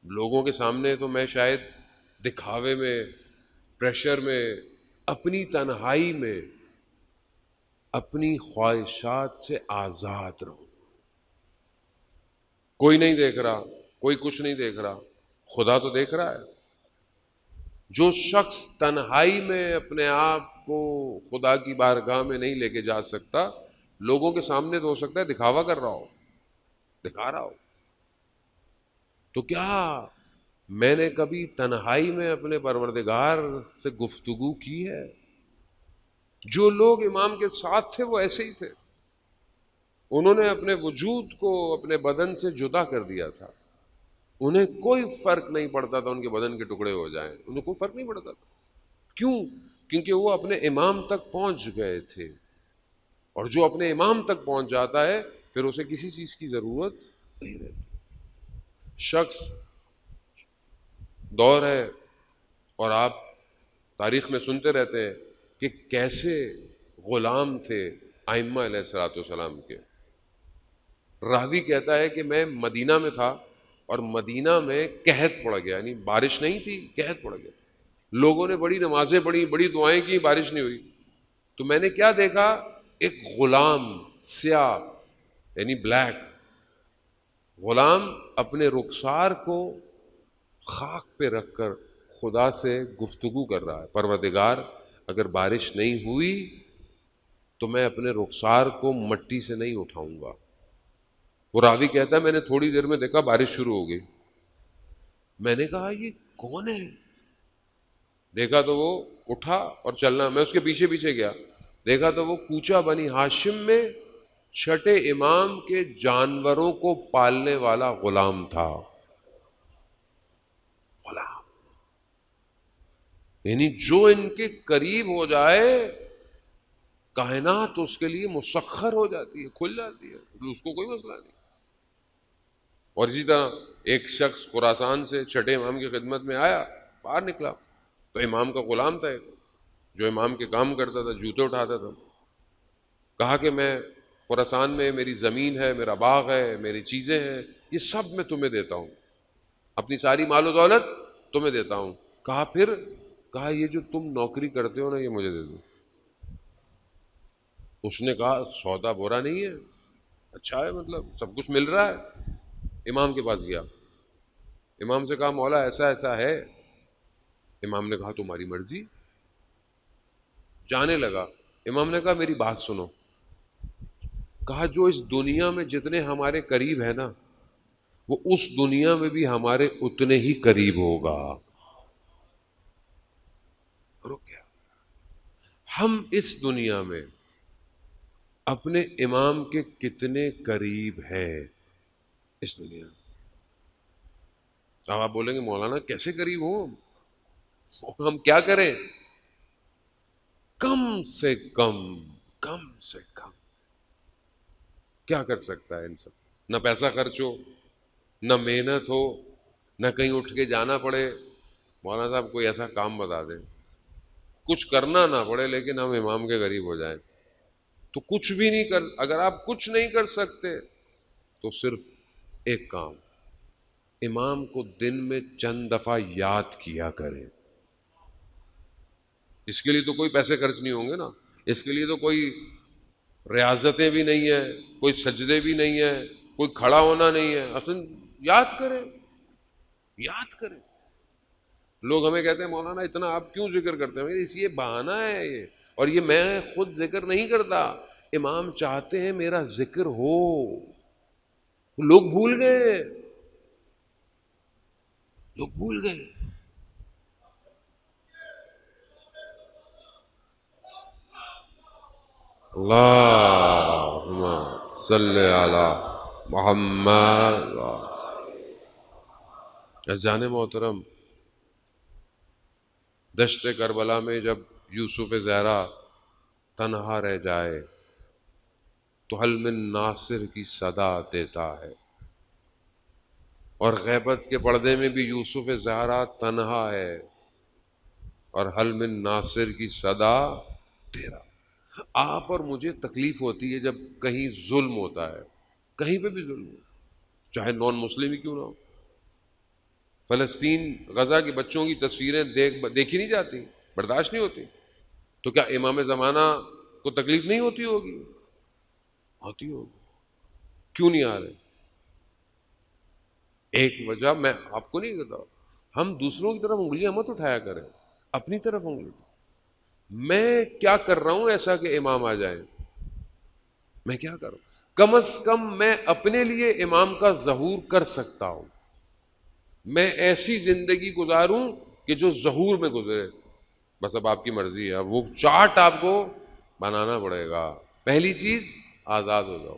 [SPEAKER 1] لوگوں کے سامنے تو میں شاید دکھاوے میں، پریشر میں، اپنی تنہائی میں اپنی خواہشات سے آزاد رہوں۔ کوئی نہیں دیکھ رہا، کوئی کچھ نہیں دیکھ رہا، خدا تو دیکھ رہا ہے۔ جو شخص تنہائی میں اپنے آپ کو خدا کی بارگاہ میں نہیں لے کے جا سکتا، لوگوں کے سامنے تو ہو سکتا ہے دکھاوا کر رہا ہو، دکھا رہا ہو۔ تو کیا میں نے کبھی تنہائی میں اپنے پروردگار سے گفتگو کی ہے؟ جو لوگ امام کے ساتھ تھے وہ ایسے ہی تھے، انہوں نے اپنے وجود کو اپنے بدن سے جدا کر دیا تھا، انہیں کوئی فرق نہیں پڑتا تھا ان کے بدن کے ٹکڑے ہو جائیں، انہیں کوئی فرق نہیں پڑتا تھا۔ کیوں؟ کیونکہ وہ اپنے امام تک پہنچ گئے تھے، اور جو اپنے امام تک پہنچ جاتا ہے پھر اسے کسی چیز کی ضرورت نہیں رہتی۔ شخص دور ہے، اور آپ تاریخ میں سنتے رہتے ہیں کہ کیسے غلام تھے ائمہ علیہ الصلوۃ والسلام کے۔ راوی کہتا ہے کہ میں مدینہ میں تھا اور مدینہ میں قحط پڑ گیا، یعنی بارش نہیں تھی، قحط پڑ گیا، لوگوں نے بڑی نمازیں پڑھی، بڑی دعائیں کی، بارش نہیں ہوئی۔ تو میں نے کیا دیکھا؟ ایک غلام سیاہ، یعنی بلیک غلام اپنے رخسار کو خاک پہ رکھ کر خدا سے گفتگو کر رہا ہے، پروردگار اگر بارش نہیں ہوئی تو میں اپنے رخسار کو مٹی سے نہیں اٹھاؤں گا۔ وہ راوی کہتا ہے میں نے تھوڑی دیر میں دیکھا بارش شروع ہو گئی، میں نے کہا یہ کون ہے؟ دیکھا تو وہ اٹھا اور چلنا، میں اس کے پیچھے پیچھے گیا، دیکھا تو وہ کوچہ بنی ہاشم میں چھٹے امام کے جانوروں کو پالنے والا غلام تھا۔ غلام، یعنی جو ان کے قریب ہو جائے کائنات اس کے لیے مسخر ہو جاتی ہے، کھل جاتی ہے، اس کو کوئی مسئلہ نہیں۔ اور اسی طرح ایک شخص خراسان سے چھٹے امام کی خدمت میں آیا، باہر نکلا تو امام کا غلام تھا ایک، جو امام کے کام کرتا تھا، جوتے اٹھاتا تھا۔ کہا کہ میں خراسان میں میری زمین ہے، میرا باغ ہے، میری چیزیں ہیں، یہ سب میں تمہیں دیتا ہوں، اپنی ساری مال و دولت تمہیں دیتا ہوں۔ کہا پھر؟ کہا یہ جو تم نوکری کرتے ہو نا یہ مجھے دے دو۔ اس نے کہا سودا برا نہیں ہے، اچھا ہے، مطلب سب کچھ مل رہا ہے۔ امام کے پاس گیا، امام سے کہا مولا ایسا ایسا ہے۔ امام نے کہا تمہاری مرضی۔ جانے لگا، امام نے کہا میری بات سنو۔ کہا جو اس دنیا میں جتنے ہمارے قریب ہے نا وہ اس دنیا میں بھی ہمارے اتنے ہی قریب ہوگا۔ رک گیا۔ ہم اس دنیا میں اپنے امام کے کتنے قریب ہیں اس دنیا میں؟ اب آپ بولیں گے مولانا کیسے قریب ہوں ہم کیا کریں؟ کم سے کم، کم سے کم کیا کر سکتا ہے انسان؟ نہ پیسہ خرچ ہو، نہ محنت ہو، نہ کہیں اٹھ کے جانا پڑے، مولانا صاحب کوئی ایسا کام بتا دیں، کچھ کرنا نہ پڑے لیکن ہم امام کے قریب ہو جائیں، تو کچھ بھی نہیں کر، اگر آپ کچھ نہیں کر سکتے تو صرف ایک کام، امام کو دن میں چند دفعہ یاد کیا کریں۔ اس کے لیے تو کوئی پیسے خرچ نہیں ہوں گے نا، اس کے لیے تو کوئی ریاضتیں بھی نہیں ہیں، کوئی سجدے بھی نہیں ہیں، کوئی کھڑا ہونا نہیں ہے، اصل یاد کریں، یاد کریں۔ لوگ ہمیں کہتے ہیں مولانا اتنا آپ کیوں ذکر کرتے ہیں؟ اس یہ بہانہ ہے یہ، اور یہ میں خود ذکر نہیں کرتا، امام چاہتے ہیں میرا ذکر ہو، لوگ بھول گئے، لوگ بھول گئے۔ اللہم صلی علی محمد۔ عزیزان محترم، دشت کربلا میں جب یوسف زہرا تنہا رہ جائے تو حل من ناصر کی صدا دیتا ہے، اور غیبت کے پردے میں بھی یوسف زہرا تنہا ہے اور حل من ناصر کی صدا تیرا۔ آپ اور مجھے تکلیف ہوتی ہے جب کہیں ظلم ہوتا ہے، کہیں پہ بھی ظلم ہو، چاہے نان مسلم ہی کیوں نہ ہو۔ فلسطین غزہ کے بچوں کی تصویریں دیکھی نہیں جاتی، برداشت نہیں ہوتی، تو کیا امام زمانہ کو تکلیف نہیں ہوتی ہوگی؟ ہوتی ہوگی۔ کیوں نہیں آ رہے؟ ایک وجہ میں آپ کو نہیں کہتا، ہم دوسروں کی طرف انگلیاں مت اٹھایا کریں، اپنی طرف انگلی۔ میں کیا کر رہا ہوں ایسا کہ امام آ جائیں؟ میں کیا کروں؟ کم از کم میں اپنے لیے امام کا ظہور کر سکتا ہوں، میں ایسی زندگی گزاروں کہ جو ظہور میں گزرے۔ بس اب آپ کی مرضی ہے، اب وہ چارٹ آپ کو بنانا پڑے گا۔ پہلی چیز، آزاد ہو جاؤ،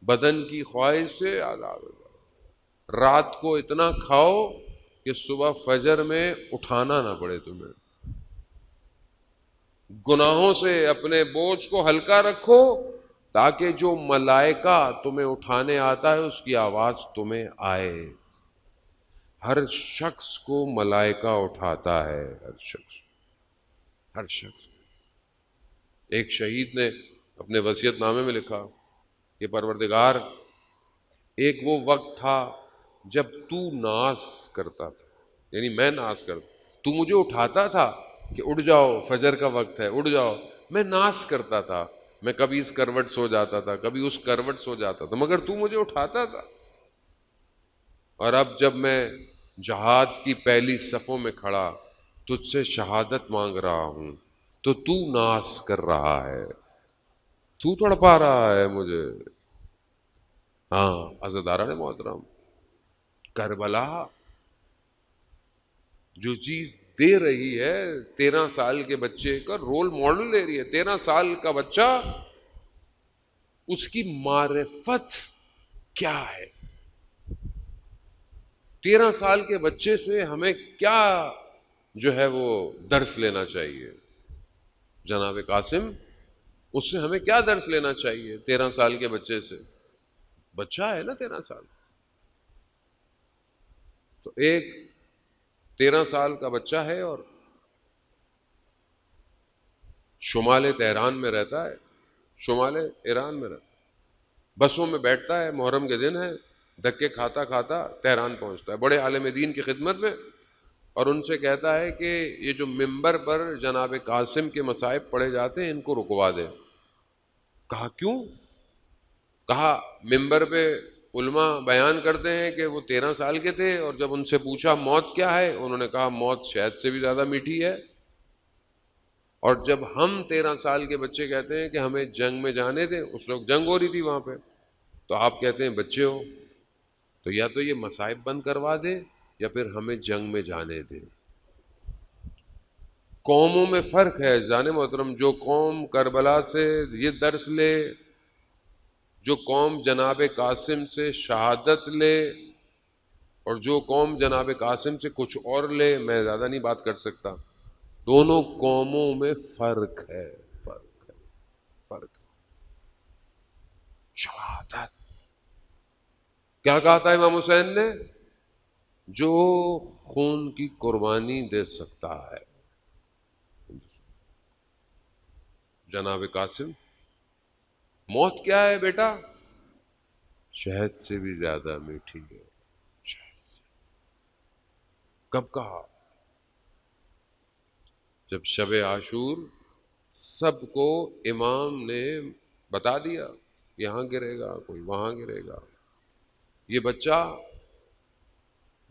[SPEAKER 1] بدن کی خواہش سے آزاد ہو جاؤ، رات کو اتنا کھاؤ کہ صبح فجر میں اٹھانا نہ پڑے تمہیں، گناہوں سے اپنے بوجھ کو ہلکا رکھو تاکہ جو ملائکہ تمہیں اٹھانے آتا ہے اس کی آواز تمہیں آئے۔ ہر شخص کو ملائکہ اٹھاتا ہے، ہر شخص، ہر شخص۔ ایک شہید نے اپنے وصیت نامے میں لکھا کہ پروردگار، ایک وہ وقت تھا جب تو ناز کرتا تھا، یعنی میں ناز کرتا، تو مجھے اٹھاتا تھا کہ اٹھ جاؤ فجر کا وقت ہے اٹھ جاؤ، میں ناز کرتا تھا، میں کبھی اس کروٹ سو جاتا تھا، کبھی اس کروٹ سو جاتا تھا، مگر تو مجھے اٹھاتا تھا۔ اور اب جب میں جہاد کی پہلی صفوں میں کھڑا تجھ سے شہادت مانگ رہا ہوں تو ناز کر رہا ہے، تو تڑپا رہا ہے مجھے۔ ہاں عزیزان محترم، کربلا جو چیز دے رہی ہے، 13 سال کے بچے کا رول ماڈل دے رہی ہے۔ 13 سال کا بچہ، اس کی معرفت کیا ہے؟ 13 سال کے بچے سے ہمیں کیا جو ہے وہ درس لینا چاہیے؟ جناب قاسم، اس سے ہمیں کیا درس لینا چاہیے 13 سال کے بچے سے؟ بچہ ہے نا 13 سال، تو ایک 13 سال کا بچہ ہے اور شمال تہران میں رہتا ہے، شمال ایران میں رہتا ہے، بسوں میں بیٹھتا ہے، محرم کے دن ہے، دھکے کھاتا کھاتا تہران پہنچتا ہے بڑے عالم دین کی خدمت میں، اور ان سے کہتا ہے کہ یہ جو ممبر پر جناب قاسم کے مصائب پڑھے جاتے ہیں ان کو رکوا دے۔ کہا کیوں؟ کہا ممبر پہ علماء بیان کرتے ہیں کہ وہ 13 سال کے تھے، اور جب ان سے پوچھا موت کیا ہے، انہوں نے کہا موت شہد سے بھی زیادہ میٹھی ہے۔ اور جب ہم 13 سال کے بچے کہتے ہیں کہ ہمیں جنگ میں جانے دیں، اس وقت جنگ ہو رہی تھی وہاں پہ، تو آپ کہتے ہیں بچے ہو، تو یا تو یہ مصائب بند کروا دے یا پھر ہمیں جنگ میں جانے دے۔ قوموں میں فرق ہے جان محترم، جو قوم کربلا سے یہ درس لے، جو قوم جناب قاسم سے شہادت لے، اور جو قوم جناب قاسم سے کچھ اور لے، میں زیادہ نہیں بات کر سکتا، دونوں قوموں میں فرق ہے، فرق ہے، فرق ہے۔ شہادت کیا کہا تھا امام حسین نے؟ جو خون کی قربانی دے سکتا ہے. جناب قاسم، موت کیا ہے بیٹا؟ شہد سے بھی زیادہ میٹھی ہے. شہد سے. کب کہا؟ جب شب عاشور سب کو امام نے بتا دیا، یہاں گرے گا، کوئی وہاں گرے گا. یہ بچہ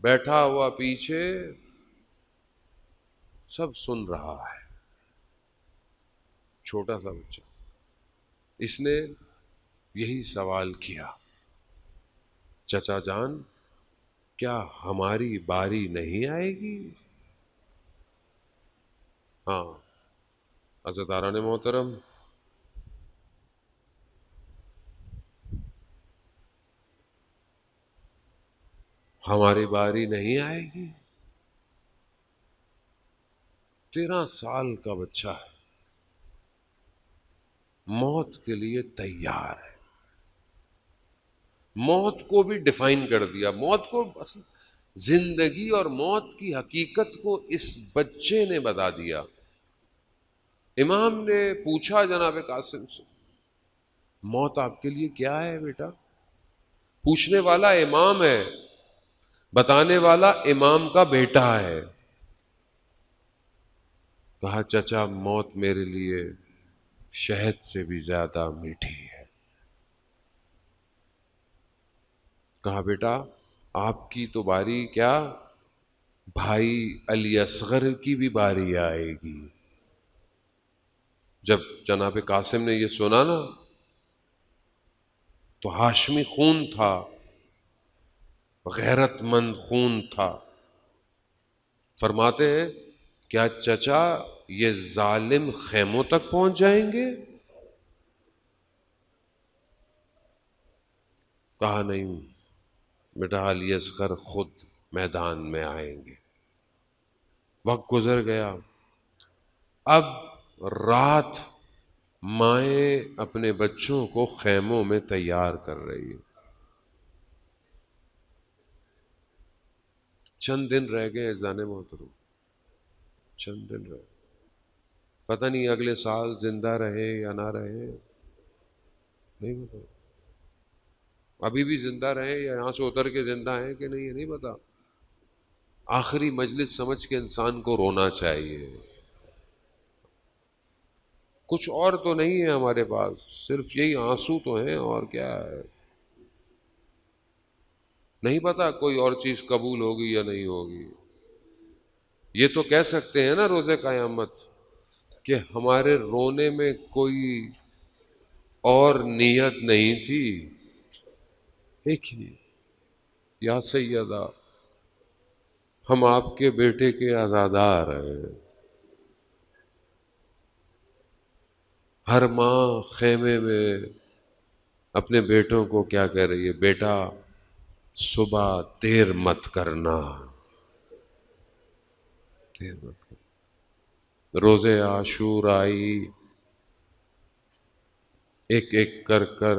[SPEAKER 1] بیٹھا ہوا پیچھے سب سن رہا ہے، چھوٹا سا بچہ. اس نے یہی سوال کیا، چچا جان کیا ہماری باری نہیں آئے گی؟ ہاں عزتاران محترم، ہماری باری نہیں آئے گی. 13 سال کا بچہ ہے، موت کے لیے تیار ہے. موت کو بھی ڈیفائن کر دیا. موت کو، زندگی اور موت کی حقیقت کو اس بچے نے بتا دیا. امام نے پوچھا جناب قاسم سے، موت آپ کے لیے کیا ہے بیٹا؟ پوچھنے والا امام ہے، بتانے والا امام کا بیٹا ہے. کہا چچا موت میرے لیے شہد سے بھی زیادہ میٹھی ہے. کہا بیٹا آپ کی تو باری کیا، بھائی علی اصغر کی بھی باری آئے گی. جب جناب قاسم نے یہ سنا نا تو ہاشمی خون تھا، غیرت مند خون تھا. فرماتے ہیں کیا چچا یہ ظالم خیموں تک پہنچ جائیں گے؟ کہا نہیں بیٹا، علی اصغر خود میدان میں آئیں گے. وقت گزر گیا. اب رات مائیں اپنے بچوں کو خیموں میں تیار کر رہی ہے. چند دن رہ گئے اذان محترم، چند دن رہ گئے. پتہ نہیں اگلے سال زندہ رہے یا نہ رہے، نہیں پتا. ابھی بھی زندہ رہے یا یہاں سے اتر کے زندہ ہیں کہ نہیں، یہ نہیں پتا. آخری مجلس سمجھ کے انسان کو رونا چاہیے. کچھ اور تو نہیں ہے ہمارے پاس، صرف یہی آنسو تو ہیں، اور کیا ہے. نہیں پتا کوئی اور چیز قبول ہوگی یا نہیں ہوگی. یہ تو کہہ سکتے ہیں نا روز قیامت کہ ہمارے رونے میں کوئی اور نیت نہیں تھی. ایک ہی یا سیدہ، ہم آپ کے بیٹے کے عزادار ہیں. ہر ماں خیمے میں اپنے بیٹوں کو کیا کہہ رہی ہے؟ بیٹا صبح دیر مت کرنا، دیر مت کرنا. روز عاشور آئی، ایک ایک کر کر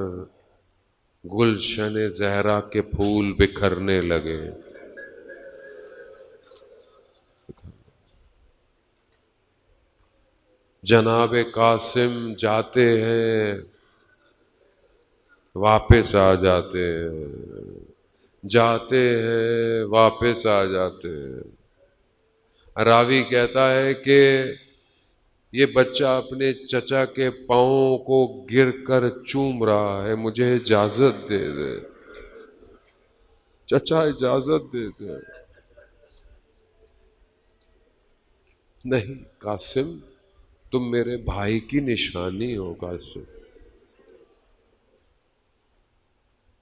[SPEAKER 1] گلشن زہرا کے پھول بکھرنے لگے. جناب قاسم جاتے ہیں، واپس آ جاتے ہیں، جاتے ہیں واپس آ جاتے ہیں. راوی کہتا ہے کہ یہ بچہ اپنے چچا کے پاؤں کو گر کر چوم رہا ہے، مجھے اجازت دے دے، چچا اجازت دے دے. نہیں قاسم، تم میرے بھائی کی نشانی ہو قاسم.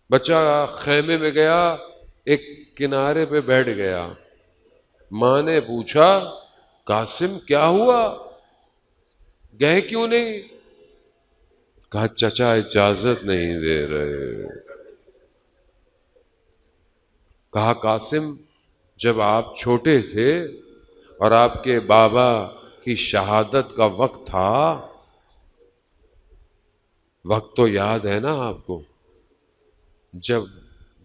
[SPEAKER 1] بچہ خیمے میں گیا، ایک کنارے پہ بیٹھ گیا. ماں نے پوچھا قاسم کیا ہوا، گئے کیوں نہیں؟ کہا چچا اجازت نہیں دے رہے. کہا قاسم جب آپ چھوٹے تھے اور آپ کے بابا کی شہادت کا وقت تھا، وقت تو یاد ہے نا آپ کو،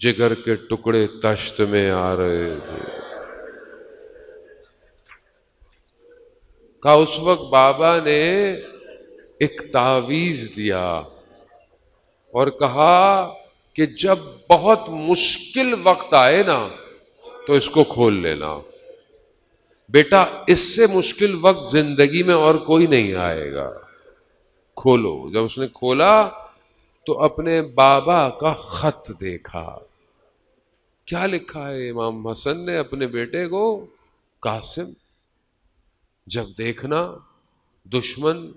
[SPEAKER 1] جگر کے ٹکڑے تشت میں آ رہے تھے. کہا اس وقت بابا نے ایک تعویذ دیا اور کہا کہ جب بہت مشکل وقت آئے نا تو اس کو کھول لینا بیٹا، اس سے مشکل وقت زندگی میں اور کوئی نہیں آئے گا، کھولو. جب اس نے کھولا تو اپنے بابا کا خط دیکھا. کیا لکھا ہے امام حسن نے اپنے بیٹے کو؟ قاسم، جب دیکھنا دشمن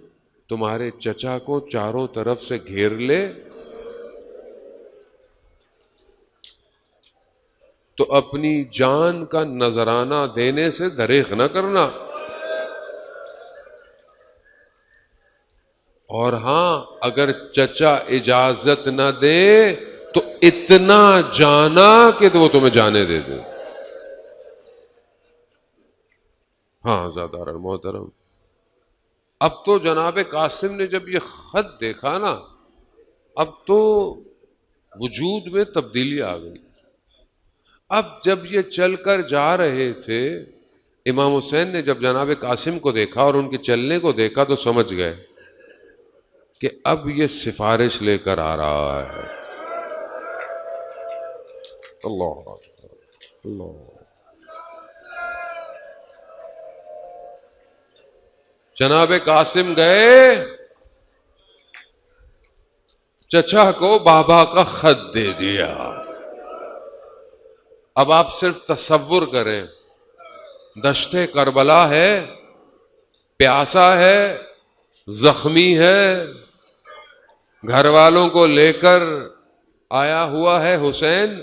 [SPEAKER 1] تمہارے چچا کو چاروں طرف سے گھیر لے تو اپنی جان کا نذرانہ دینے سے دریغ نہ کرنا، اور ہاں اگر چچا اجازت نہ دے تو اتنا جانا کہ وہ تمہیں جانے دے دے. ہاں زیادہ محترم، اب تو جناب قاسم نے جب یہ خط دیکھا نا، اب تو وجود میں تبدیلی آ گئی. اب جب یہ چل کر جا رہے تھے، امام حسین نے جب جناب قاسم کو دیکھا اور ان کے چلنے کو دیکھا تو سمجھ گئے کہ اب یہ سفارش لے کر آ رہا ہے. اللہ اللہ. جناب قاسم گئے، چچا کو بابا کا خط دے دیا. اب آپ صرف تصور کریں، دشت کربلا ہے، پیاسا ہے، زخمی ہے، گھر والوں کو لے کر آیا ہوا ہے حسین،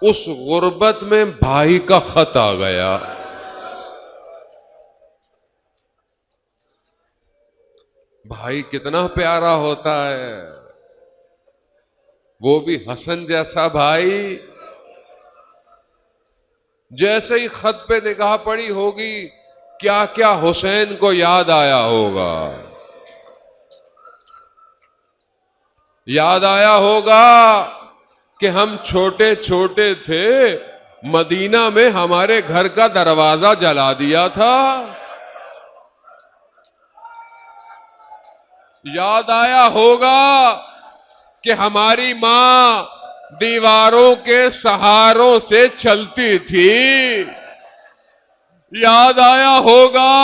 [SPEAKER 1] اس غربت میں بھائی کا خط آ گیا. بھائی کتنا پیارا ہوتا ہے، وہ بھی حسن جیسا بھائی. جیسے ہی خط پہ نگاہ پڑی ہوگی، کیا کیا حسین کو یاد آیا ہوگا. یاد آیا ہوگا کہ ہم چھوٹے چھوٹے تھے، مدینہ میں ہمارے گھر کا دروازہ جلا دیا تھا. یاد آیا ہوگا کہ ہماری ماں دیواروں کے سہاروں سے چلتی تھی. یاد آیا ہوگا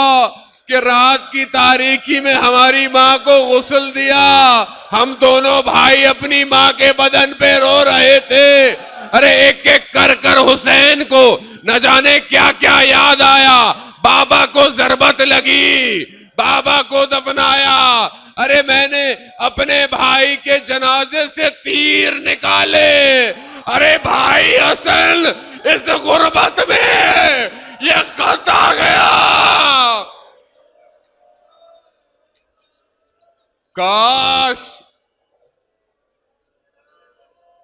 [SPEAKER 1] کہ رات کی تاریکی میں ہماری ماں کو غسل دیا، ہم دونوں بھائی اپنی ماں کے بدن پہ رو رہے تھے. ارے ایک ایک کر کر حسین کو نہ جانے کیا کیا یاد آیا. بابا کو ضربت لگی، بابا کو دفنایا. ارے میں نے اپنے بھائی کے جنازے سے تیر نکالے. ارے بھائی حسن، اس غربت میں یہ خط آ گیا.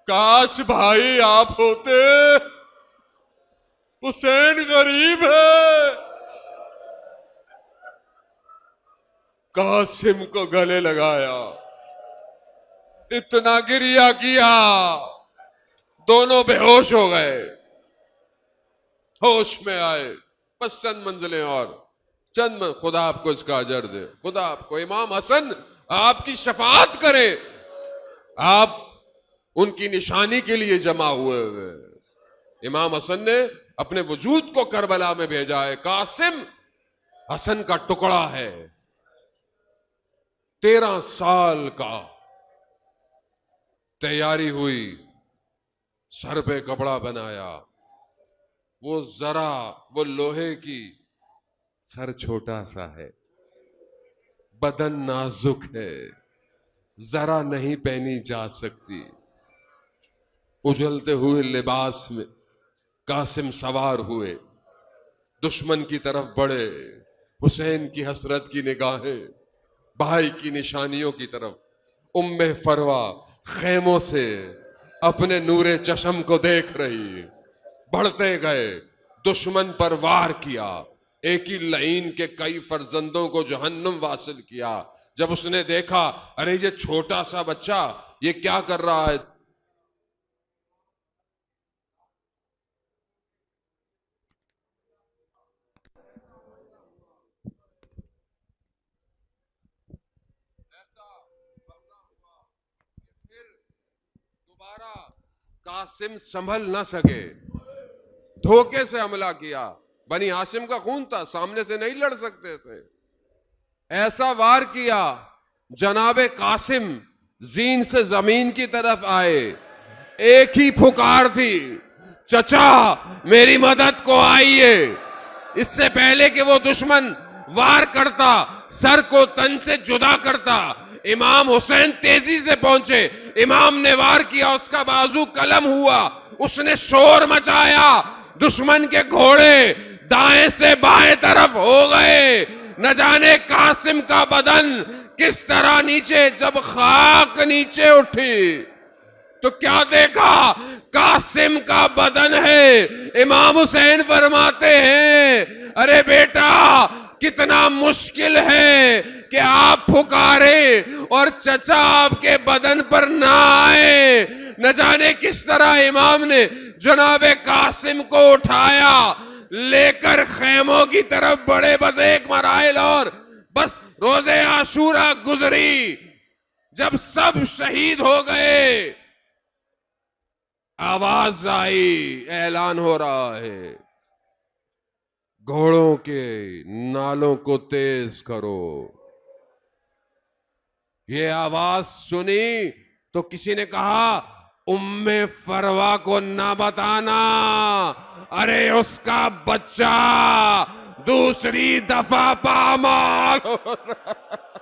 [SPEAKER 1] کاش بھائی آپ ہوتے. حسین غریب ہے. قاسم کو گلے لگایا، اتنا گریہ کیا، دونوں بے ہوش ہو گئے. ہوش میں آئے، بس چند منزلیں اور خدا آپ کو اس کا اجر دے. خدا آپ کو، امام حسن آپ کی شفاعت کرے. آپ ان کی نشانی کے لیے جمع ہوئے ہوئے. امام حسن نے اپنے وجود کو کربلا میں بھیجا ہے. قاسم حسن کا ٹکڑا ہے. 13 سال کا تیاری ہوئی، سر پہ کپڑا بنایا، وہ لوہے کی، سر چھوٹا سا ہے، بدن نازک ہے، ذرا نہیں پہنی جا سکتی. اجلتے ہوئے لباس میں قاسم سوار ہوئے، دشمن کی طرف بڑھے. حسین کی حسرت کی نگاہیں بھائی کی نشانیوں کی طرف. ام فروا خیموں سے اپنے نور چشم کو دیکھ رہی. بڑھتے گئے، دشمن پر وار کیا، ایک ہی لعین کے کئی فرزندوں کو جہنم واصل کیا. جب اس نے دیکھا ارے یہ چھوٹا سا بچہ یہ کیا کر رہا ہے، دوبارہ قاسم سنبھل نہ سکے، دھوکے سے حملہ کیا. بنی ہاشم کا خون تھا، سامنے سے نہیں لڑ سکتے تھے. ایسا وار کیا جناب قاسم زین سے زمین کی طرف آئے. ایک ہی پھکار تھی، چچا میری مدد کو آئیے. اس سے پہلے کہ وہ دشمن وار کرتا، سر کو تن سے جدا کرتا، امام حسین تیزی سے پہنچے. امام نے وار کیا، اس کا بازو قلم ہوا، اس نے شور مچایا. دشمن کے گھوڑے دائیں سے بائیں طرف ہو گئے. نہ جانے قاسم کا بدن کس طرح نیچے، جب خاک نیچے اٹھی تو کیا دیکھا؟ قاسم کا بدن ہے. امام حسین فرماتے ہیں ارے بیٹا کتنا مشکل ہے کہ آپ پھکارے اور چچا آپ کے بدن پر نہ آئے. نہ جانے کس طرح امام نے جناب قاسم کو اٹھایا، لے کر خیموں کی طرف بڑے. بس ایک مراحل اور، بس روز عاشورہ گزری. جب سب شہید ہو گئے، آواز آئی، اعلان ہو رہا ہے گھوڑوں کے نالوں کو تیز کرو. یہ آواز سنی تو کسی نے کہا ام فروا کو نہ بتانا، ارے اس کا بچہ دوسری دفعہ پامال ہو رہا.